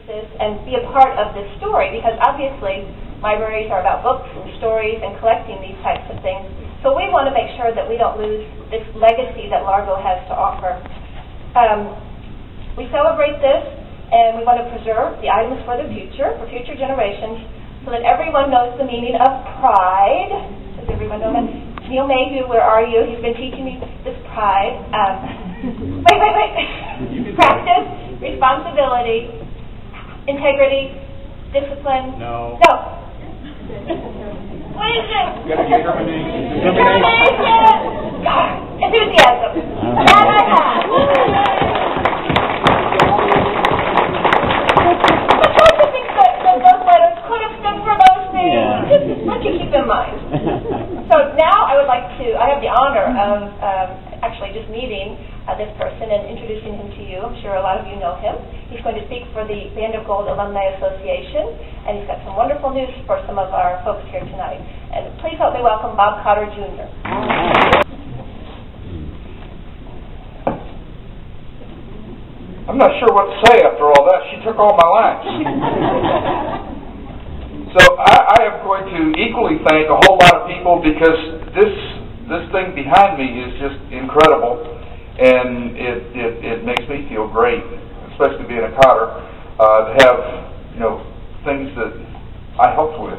pieces and be a part of this story, because obviously libraries are about books and stories and collecting these types of things. So we want to make sure that we don't lose this legacy that Largo has to offer. We celebrate this, and we want to preserve the items for the future, for future generations, so that everyone knows the meaning of pride. Does everyone know that? Neil Mayhew, where are you? He's been teaching me this pride. Wait. Practice, responsibility, integrity, discipline. No. What is it? Determination. Enthusiasm. Those letters could have stood for those things. Yeah. Just let you keep in mind. So now I have the honor of actually just meeting this person and introducing him to you. I'm sure a lot of you know him. He's going to speak for the Band of Gold Alumni Association, and he's got some wonderful news for some of our folks here tonight. And please help me welcome Bob Cotter, Jr. I'm not sure what to say after all that. She took all my lines. So I am going to equally thank a whole lot of people, because this thing behind me is just incredible, and it makes me feel great, especially being a Cotter, to have things that I helped with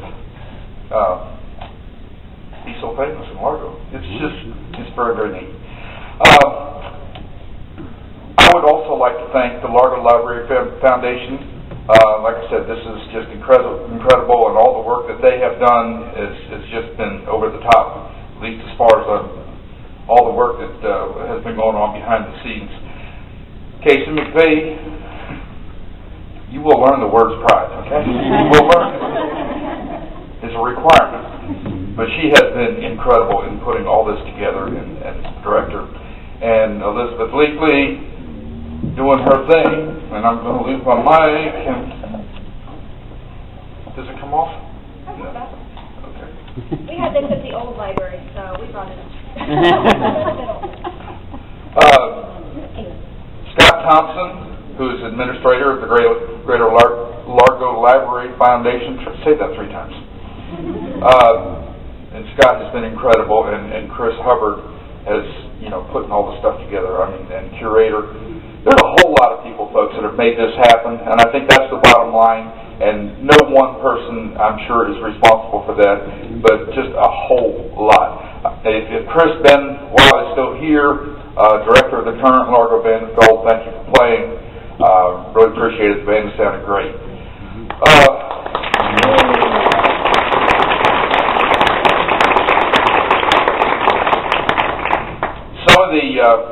be so famous in Largo. It's very, very neat. I would also like to thank the Largo Library Foundation. Like I said, this is just incredible, and all the work that they have done has just been over the top, at least as far as all the work that has been going on behind the scenes. Casey McVeigh, you will learn the words pride, okay? You will learn it. It's a requirement. But she has been incredible in putting all this together, and director. And Elizabeth Leakley, doing her thing, and I'm going to lose my mic. And does it come off? No. Okay. We had this at the old library, so we brought it up. Scott Thompson, who is administrator of the Greater Largo Library Foundation. Say that 3 times. And Scott has been incredible, and Chris Hubbard has, putting all the stuff together. And curator. There's a whole lot of people, folks, that have made this happen, and I think that's the bottom line. And no one person, I'm sure, is responsible for that, but just a whole lot. If Chris Benoit is still here, director of the current Largo Band of Gold, thank you for playing. Really appreciate it. The band sounded great.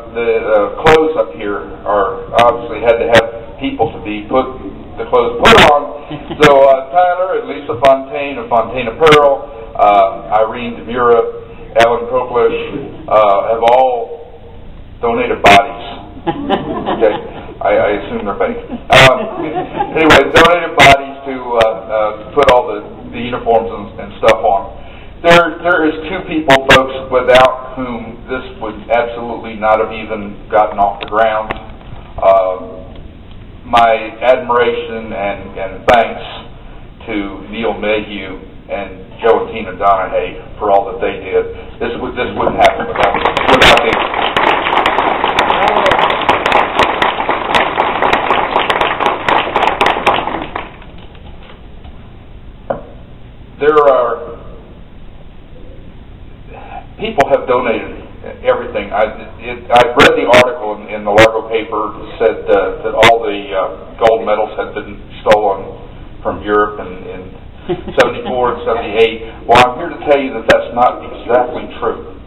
The clothes up here are obviously had to have people to be the clothes put on. So Tyler and Lisa Fontaine of Fontaine Apparel, Irene Demura, Alan Koplish have all donated bodies. Okay, I assume they're fake. Anyway, donated bodies to put all the uniforms and stuff on. There is 2 people, folks, without whom this would absolutely not have even gotten off the ground. My admiration and thanks to Neil Mayhew and Joe and Tina Donahue for all that they did. This wouldn't happen without them. There are people have donated everything. I read the article in the Largo paper that said that all the gold medals had been stolen from Europe in 74 and 78. Well, I'm here to tell you that that's not exactly true.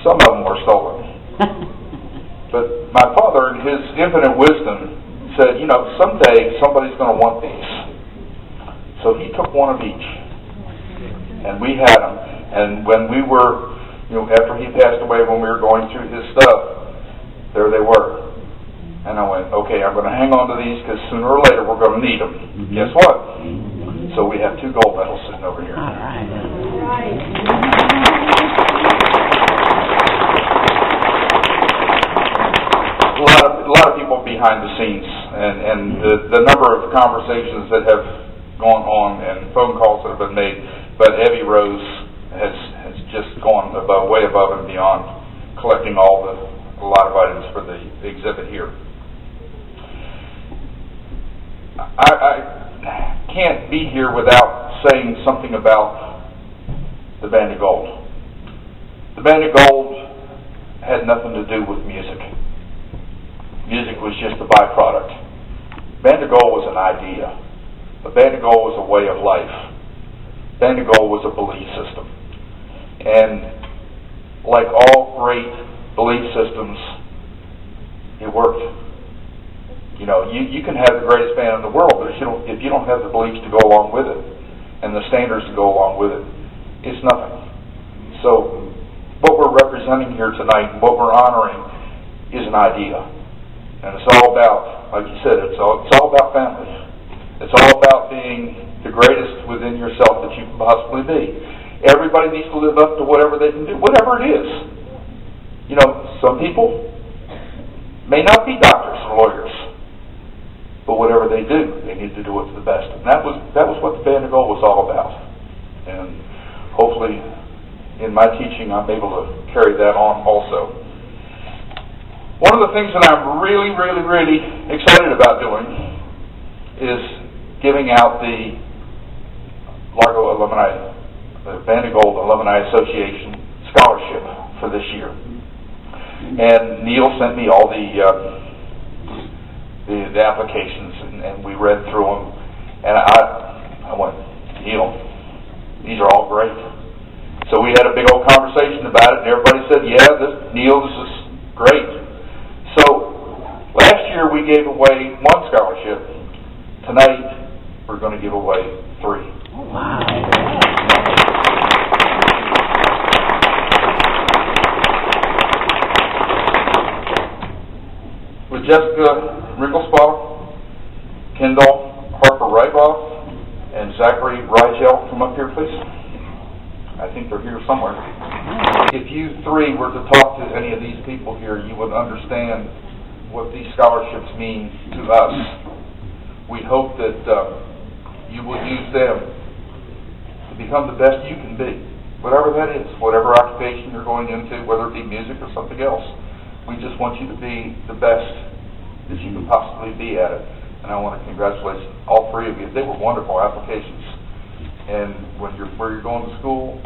Some of them were stolen. But my father, in his infinite wisdom, said, someday somebody's going to want these. So he took one of each. And we had them. And when we were, after he passed away, when we were going through his stuff, there they were. And I went, okay, I'm going to hang on to these because sooner or later we're going to need them. Mm-hmm. Guess what? Mm-hmm. So we have 2 gold medals sitting over here. All right. A lot of people behind the scenes and the number of conversations that have gone on and phone calls that have been made, but Evie Rose has just gone way above and beyond collecting a lot of items for the exhibit here. I can't be here without saying something about the Band of Gold. The Band of Gold had nothing to do with music. Music was just a byproduct. Band of Gold was an idea. The Band of Gold was a way of life. Band of Gold was a belief system. And like all great belief systems, it worked. You know, you can have the greatest band in the world, but if you don't have the beliefs to go along with it and the standards to go along with it, it's nothing. So what we're representing here tonight, what we're honoring, is an idea. And it's all about, like you said, it's all about family. It's all about being the greatest within yourself that you can possibly be. Everybody needs to live up to whatever they can do, whatever it is. You know, some people may not be doctors or lawyers, but whatever they do, they need to do it to the best. And that was what the Band of Gold was all about. And hopefully, in my teaching, I'm able to carry that on also. One of the things that I'm really, really, really excited about doing is giving out the Largo Alumni, the Band of Gold Alumni Association Scholarship for this year. And Neil sent me all the applications, and we read through them, and I went, Neil, these are all great. So we had a big old conversation about it, and everybody said, yeah, Neil, this is great. So last year we gave away 1 scholarship. Tonight we're going to give away 3. Wow. With Jessica Ringlespaw, Kendall Harper-Ryboff, and Zachary Rigel, come up here, please. I think they're here somewhere. If you 3 were to talk to any of these people here, you would understand what these scholarships mean to us. We hope that you will use them to become the best you can be, whatever that is, whatever occupation you're going into, whether it be music or something else. We just want you to be the best that you can possibly be at it. And I want to congratulate all 3 of you. They were wonderful applications. And where you're going to school,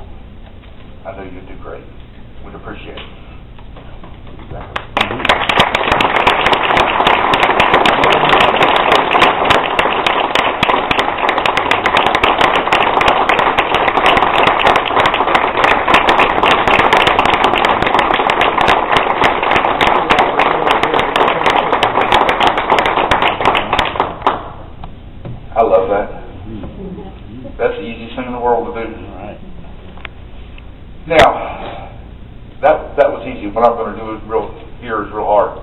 I know you'd do great. We'd appreciate it. I love that. That's the easiest thing in the world to do. Right. Now, that was easy. What I'm going to do is real hard.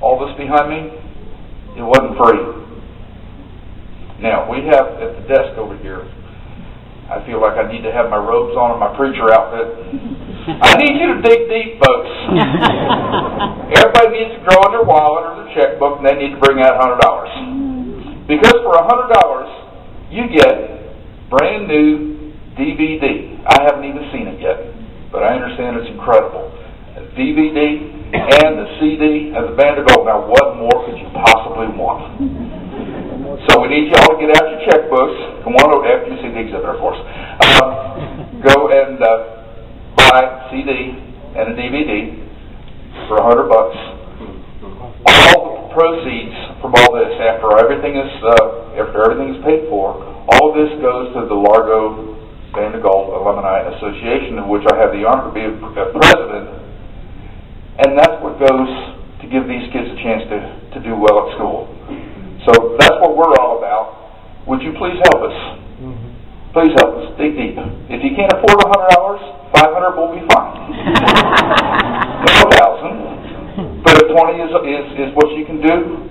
All this behind me, it wasn't free. Now, we have at the desk over here, I feel like I need to have my robes on and my preacher outfit. I need you to dig deep, folks. Everybody needs to draw in their wallet or their checkbook, and they need to bring out $100. Because for $100, you get brand new DVD. I haven't even seen it yet, but I understand it's incredible. A DVD and the CD and the Band of Gold. Now, what more could you possibly want? So we need y'all to get out your checkbooks. Come on over after you see the exhibit, of course. Go and buy a CD and a DVD for $100. All the proceeds from all this, after everything is paid for, all of this goes to the Largo Band of Gold Alumni Association, of which I have the honor to be a president. And that's what goes to give these kids a chance to do well at school. So that's what we're all about. Would you please help us? Please help us. Dig deep. If you can't afford $100, $500 will be fine. No $1,000. But if 20 is what you can do,